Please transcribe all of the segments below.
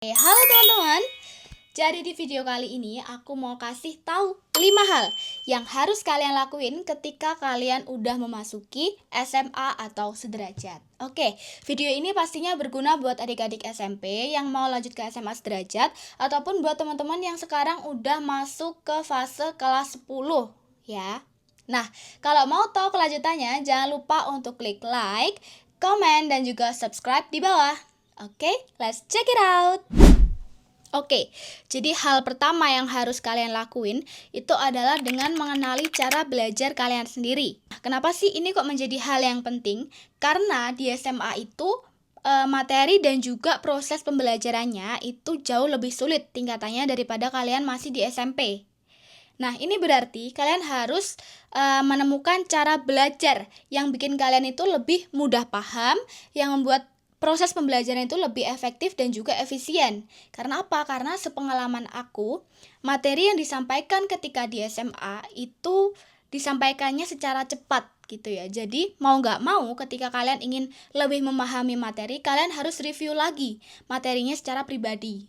Halo teman-teman. Jadi di video kali ini aku mau kasih tahu 5 hal yang harus kalian lakuin ketika kalian udah memasuki SMA atau sederajat. Oke, video ini pastinya berguna buat adik-adik SMP yang mau lanjut ke SMA sederajat ataupun buat teman-teman yang sekarang udah masuk ke fase kelas 10 ya. Nah, kalau mau tahu kelanjutannya jangan lupa untuk klik like, komen, dan juga subscribe di bawah. Oke, let's check it out. Oke, jadi hal pertama yang harus kalian lakuin itu adalah dengan mengenali cara belajar kalian sendiri. Kenapa sih ini kok menjadi hal yang penting? Karena di SMA itu materi dan juga proses pembelajarannya itu jauh lebih sulit tingkatannya daripada kalian masih di SMP. Nah, ini berarti kalian harus menemukan cara belajar yang bikin kalian itu lebih mudah paham, yang membuat proses pembelajaran itu lebih efektif dan juga efisien. Karena apa? Karena sepengalaman aku, materi yang disampaikan ketika di SMA itu disampaikannya secara cepat gitu ya. Jadi mau nggak mau ketika kalian ingin lebih memahami materi, kalian harus review lagi materinya secara pribadi.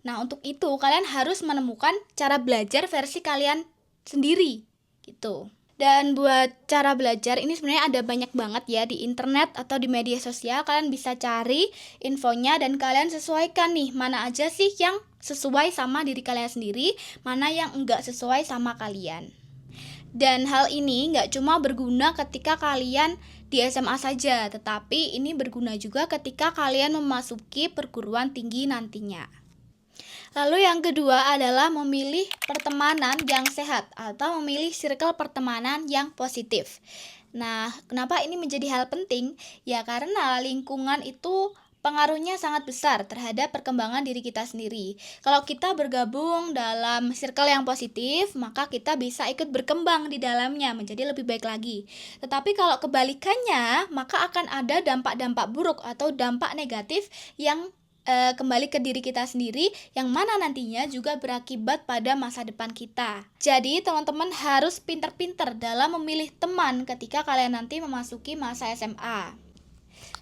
Nah, untuk itu kalian harus menemukan cara belajar versi kalian sendiri gitu. Dan buat cara belajar ini sebenarnya ada banyak banget ya di internet atau di media sosial. Kalian bisa cari infonya dan kalian sesuaikan nih mana aja sih yang sesuai sama diri kalian sendiri, mana yang enggak sesuai sama kalian. Dan hal ini nggak cuma berguna ketika kalian di SMA saja, tetapi ini berguna juga ketika kalian memasuki perguruan tinggi nantinya. Lalu yang kedua adalah memilih pertemanan yang sehat atau memilih circle pertemanan yang positif. Nah, kenapa ini menjadi hal penting? Ya karena lingkungan itu pengaruhnya sangat besar terhadap perkembangan diri kita sendiri. Kalau kita bergabung dalam circle yang positif, maka kita bisa ikut berkembang di dalamnya menjadi lebih baik lagi. Tetapi kalau kebalikannya, maka akan ada dampak-dampak buruk atau dampak negatif yang kembali ke diri kita sendiri yang mana nantinya juga berakibat pada masa depan kita. Jadi teman-teman harus pintar-pintar dalam memilih teman ketika kalian nanti memasuki masa SMA.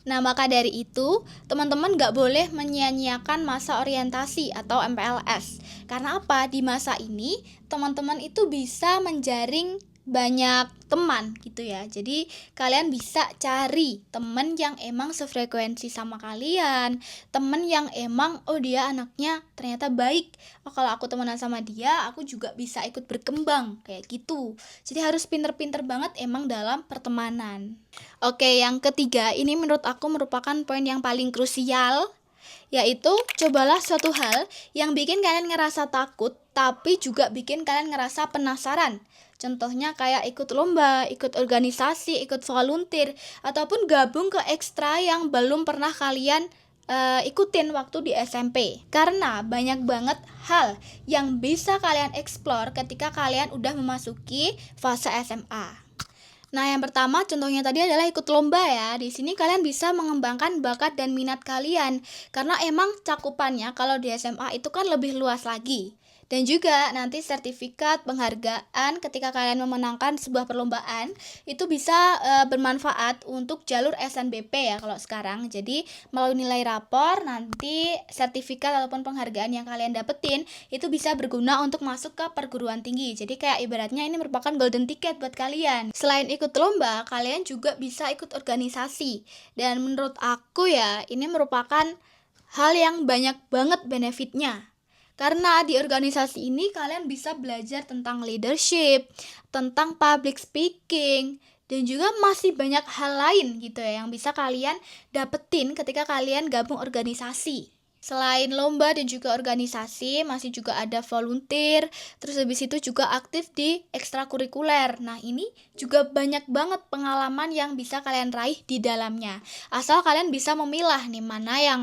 Nah, maka dari itu, teman-teman gak boleh menyia-nyiakan masa orientasi atau MPLS. Karena apa? Di masa ini, teman-teman itu bisa menjaring banyak teman gitu ya. Jadi kalian bisa cari teman yang emang sefrekuensi sama kalian, teman yang emang dia anaknya ternyata baik. Kalau aku temenan sama dia, aku juga bisa ikut berkembang kayak gitu. Jadi harus pinter-pinter banget emang dalam pertemanan. Oke, yang ketiga ini menurut aku merupakan poin yang paling krusial, yaitu cobalah suatu hal yang bikin kalian ngerasa takut tapi juga bikin kalian ngerasa penasaran. Contohnya kayak ikut lomba, ikut organisasi, ikut volunteer, ataupun gabung ke ekstra yang belum pernah kalian ikutin waktu di SMP. Karena banyak banget hal yang bisa kalian explore ketika kalian udah memasuki fase SMA. Nah, yang pertama contohnya tadi adalah ikut lomba ya. Di sini kalian bisa mengembangkan bakat dan minat kalian karena emang cakupannya kalau di SMA itu kan lebih luas lagi. Dan juga nanti sertifikat penghargaan ketika kalian memenangkan sebuah perlombaan itu bisa bermanfaat untuk jalur SNBP ya kalau sekarang. Jadi melalui nilai rapor nanti sertifikat ataupun penghargaan yang kalian dapetin itu bisa berguna untuk masuk ke perguruan tinggi. Jadi kayak ibaratnya ini merupakan golden ticket buat kalian. Selain ikut lomba, kalian juga bisa ikut organisasi. Dan menurut aku ya, ini merupakan hal yang banyak banget benefitnya. Karena di organisasi ini kalian bisa belajar tentang leadership, tentang public speaking, dan juga masih banyak hal lain gitu ya yang bisa kalian dapetin ketika kalian gabung organisasi. Selain lomba dan juga organisasi, masih juga ada volunteer, terus habis itu juga aktif di ekstrakurikuler. Nah, ini juga banyak banget pengalaman yang bisa kalian raih di dalamnya. Asal kalian bisa memilah nih mana yang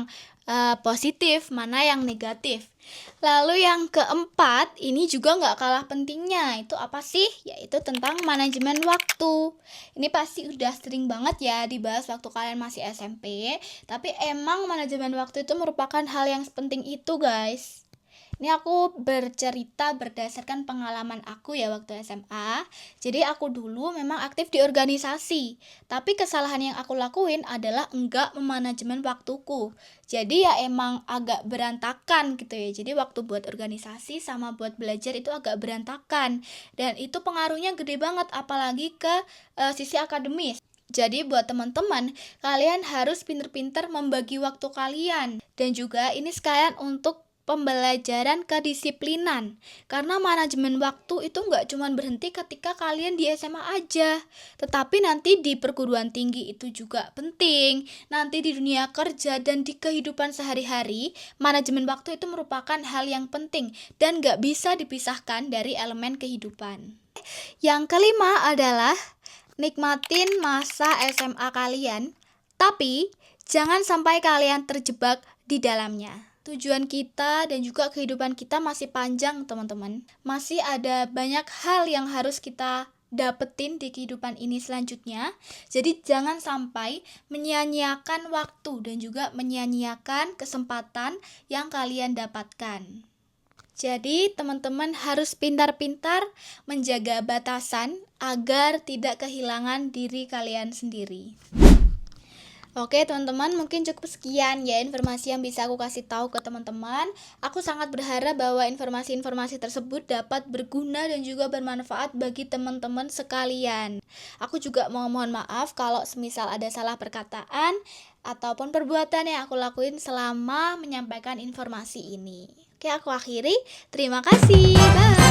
positif, mana yang negatif. Lalu yang keempat, ini juga nggak kalah pentingnya. Itu apa sih? Yaitu tentang manajemen waktu. Ini pasti udah sering banget ya dibahas waktu kalian masih SMP. Tapi emang manajemen waktu itu merupakan hal yang penting itu guys. Ini aku bercerita berdasarkan pengalaman aku ya waktu SMA. Jadi aku dulu memang aktif di organisasi, tapi kesalahan yang aku lakuin adalah enggak memanajemen waktuku. Jadi ya emang agak berantakan gitu ya. Jadi waktu buat organisasi sama buat belajar itu agak berantakan. Dan itu pengaruhnya gede banget apalagi ke sisi akademis. Jadi buat teman-teman, kalian harus pinter-pinter membagi waktu kalian. Dan juga ini sekalian untuk pembelajaran kedisiplinan. Karena manajemen waktu itu nggak cuma berhenti ketika kalian di SMA aja. Tetapi nanti di perguruan tinggi itu juga penting. Nanti di dunia kerja dan di kehidupan sehari-hari, manajemen waktu itu merupakan hal yang penting dan nggak bisa dipisahkan dari elemen kehidupan. Yang kelima adalah nikmatin masa SMA kalian, tapi jangan sampai kalian terjebak di dalamnya. Tujuan kita dan juga kehidupan kita masih panjang, teman-teman. Masih ada banyak hal yang harus kita dapetin di kehidupan ini selanjutnya. Jadi jangan sampai menyia-nyiakan waktu dan juga menyia-nyiakan kesempatan yang kalian dapatkan. Jadi teman-teman harus pintar-pintar menjaga batasan agar tidak kehilangan diri kalian sendiri. Oke teman-teman, mungkin cukup sekian ya informasi yang bisa aku kasih tahu ke teman-teman. Aku sangat berharap bahwa informasi-informasi tersebut dapat berguna dan juga bermanfaat bagi teman-teman sekalian. Aku juga mohon maaf kalau semisal ada salah perkataan ataupun perbuatan yang aku lakuin selama menyampaikan informasi ini. Oke, aku akhiri. Terima kasih. Bye.